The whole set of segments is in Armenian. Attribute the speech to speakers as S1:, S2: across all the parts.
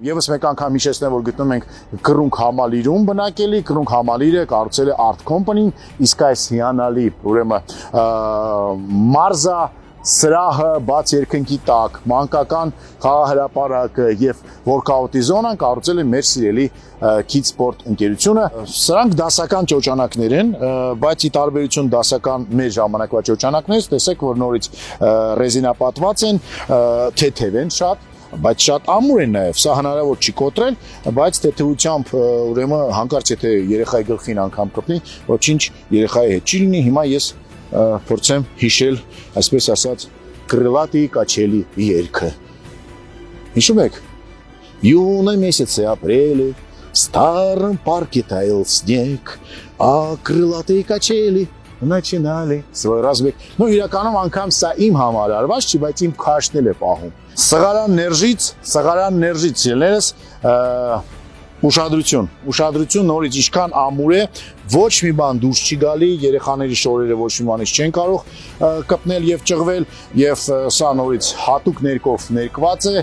S1: Եվս մեկ անգամ հիշեցնեմ, որ գտնում ենք Կռունկ համալիրում բնակելի, Կռունկ համալիրը կառուցել է Art Company-ն, իսկ այս հիանալի, ուրեմն մարզա սրահը բաց երկնքի տակ, մանկական խաղահրապարակը եւ workout-ի զոնան կառուցել է մեր սիրելի Kids Sport ընկերությունը։ Սրանք դասական ճոճանակներ են, բայց ի տարբերություն դասական մեր ժամանակվա ճոճանակներից, տեսեք, որ նորից ռեզինապատված են, թեթև են շատ, բայց շատ ամուր են նաև, սա հնարավոր չի կոտրել, բայց թեթևությամբ ուրեմն հանկարծ եթե երեխայի գլխին անգամ կպնի, ոչինչ երեխայի հետ չի լինի, հիմա ես փորձեմ հիշել, այսպես ասած, Крылатые качели երգը։ Հիշում եք։ Юный месяц апреля, в старом парке таял снег, а крылатые качели начинали свой разбег։ Ну իրականում անգամ սա իմ համար արված չի, բայց իմ քաշնել է պահում։ Սղարան ներժից ելներս ուշադրություն նորից ինչքան ամուր է, ոչ մի բան դուրս չի գալի, երեխաների շորերը ոչ մի բանից չեն կարող կպնել եւ ճղվել, եւ սա նորից հատուկ ներկով ներկված է,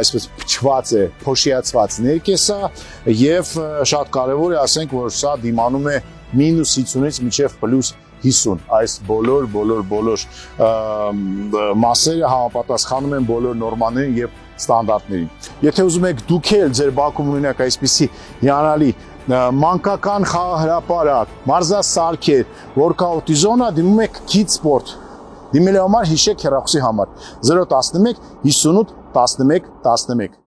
S1: այսպես փչված է, փոշիացված ներկ է սա, եւ շատ կարեւոր է ասենք, որ սա դիմանում է -50-ից մինչեւ +50, այս բոլոր մասերը համապատասխանում են բոլոր նորմաներին եւ ստանդարտներին։ Եթե ուզում եք դուք էլ ձեր բակում ունենաք այսպիսի հիանալի մանկական խաղահրապարակ, մարզասարքեր, workout-ի զոնա, դիմում եք Kids Sport։ Դիմելու համար հիշեք հեռախոսի համար 011 58 11 11։